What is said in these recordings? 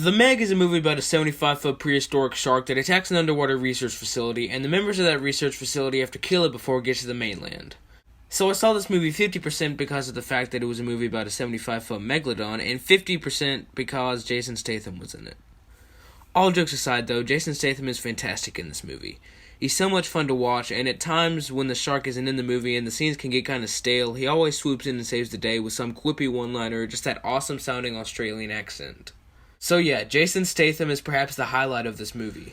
The Meg is a movie about a 75-foot prehistoric shark that attacks an underwater research facility, and the members of that research facility have to kill it before it gets to the mainland. So I saw this movie 50% because of the fact that it was a movie about a 75-foot megalodon, and 50% because Jason Statham was in it. All jokes aside though, Jason Statham is fantastic in this movie. He's so much fun to watch, and at times when the shark isn't in the movie and the scenes can get kind of stale, he always swoops in and saves the day with some quippy one-liner or just that awesome sounding Australian accent. So yeah, Jason Statham is perhaps the highlight of this movie.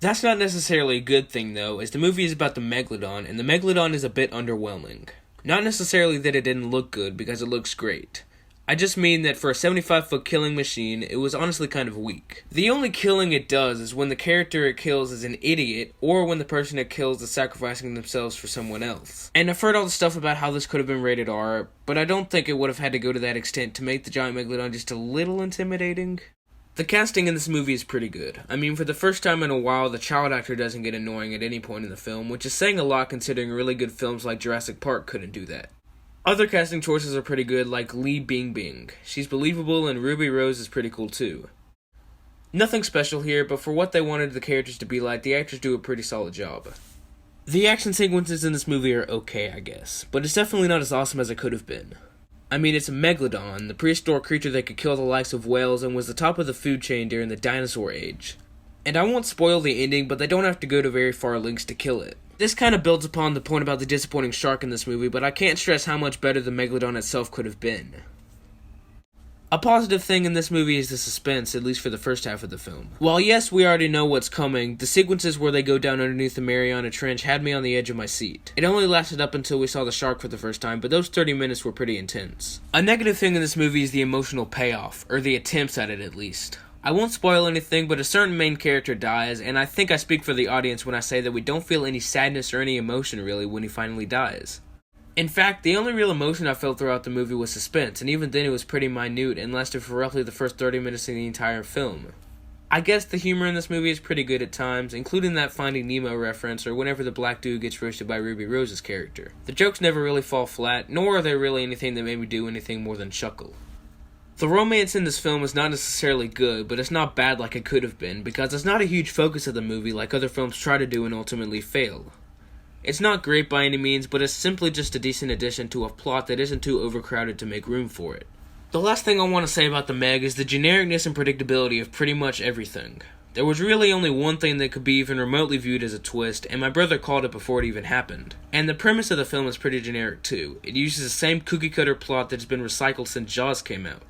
That's not necessarily a good thing though, as the movie is about the Megalodon, and the Megalodon is a bit underwhelming. Not necessarily that it didn't look good, because it looks great. I just mean that for a 75-foot killing machine, it was honestly kind of weak. The only killing it does is when the character it kills is an idiot, or when the person it kills is sacrificing themselves for someone else. And I've heard all the stuff about how this could have been rated R, but I don't think it would have had to go to that extent to make the giant Megalodon just a little intimidating. The casting in this movie is pretty good. I mean, for the first time in a while, the child actor doesn't get annoying at any point in the film, which is saying a lot considering really good films like Jurassic Park couldn't do that. Other casting choices are pretty good, like Li Bingbing. She's believable, and Ruby Rose is pretty cool too. Nothing special here, but for what they wanted the characters to be like, the actors do a pretty solid job. The action sequences in this movie are okay, I guess, but it's definitely not as awesome as it could have been. I mean, it's a megalodon, the prehistoric creature that could kill the likes of whales and was the top of the food chain during the dinosaur age. And I won't spoil the ending, but they don't have to go to very far lengths to kill it. This kind of builds upon the point about the disappointing shark in this movie, but I can't stress how much better the megalodon itself could have been. A positive thing in this movie is the suspense, at least for the first half of the film. While yes, we already know what's coming, the sequences where they go down underneath the Mariana Trench had me on the edge of my seat. It only lasted up until we saw the shark for the first time, but those 30 minutes were pretty intense. A negative thing in this movie is the emotional payoff, or the attempts at it at least. I won't spoil anything, but a certain main character dies, and I think I speak for the audience when I say that we don't feel any sadness or any emotion really when he finally dies. In fact, the only real emotion I felt throughout the movie was suspense, and even then it was pretty minute and lasted for roughly the first 30 minutes of the entire film. I guess the humor in this movie is pretty good at times, including that Finding Nemo reference or whenever the black dude gets roasted by Ruby Rose's character. The jokes never really fall flat, nor are there really anything that made me do anything more than chuckle. The romance in this film is not necessarily good, but it's not bad like it could have been, because it's not a huge focus of the movie like other films try to do and ultimately fail. It's not great by any means, but it's simply just a decent addition to a plot that isn't too overcrowded to make room for it. The last thing I want to say about the Meg is the genericness and predictability of pretty much everything. There was really only one thing that could be even remotely viewed as a twist, and my brother called it before it even happened. And the premise of the film is pretty generic too. It uses the same cookie-cutter plot that's been recycled since Jaws came out.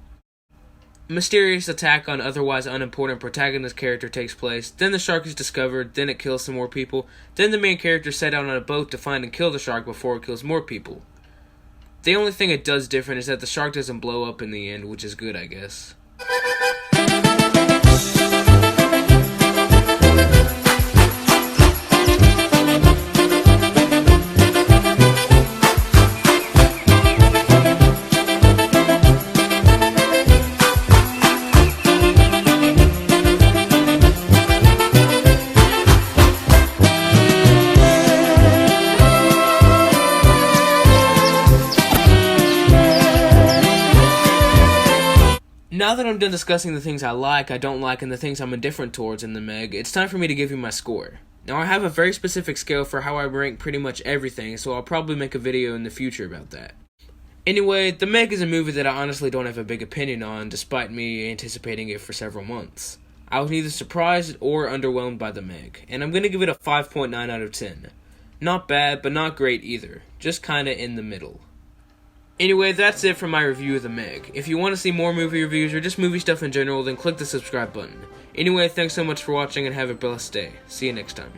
A mysterious attack on otherwise unimportant protagonist character takes place, then the shark is discovered, then it kills some more people, then the main character set out on a boat to find and kill the shark before it kills more people. The only thing it does different is that the shark doesn't blow up in the end, which is good, I guess. Now that I'm done discussing the things I like, I don't like, and the things I'm indifferent towards in the Meg, it's time for me to give you my score. Now I have a very specific scale for how I rank pretty much everything, so I'll probably make a video in the future about that. Anyway, the Meg is a movie that I honestly don't have a big opinion on, despite me anticipating it for several months. I was neither surprised or underwhelmed by the Meg, and I'm gonna give it a 5.9 out of 10. Not bad, but not great either, just kinda in the middle. Anyway, that's it for my review of the Meg. If you want to see more movie reviews or just movie stuff in general, then click the subscribe button. Anyway, thanks so much for watching and have a blessed day. See you next time.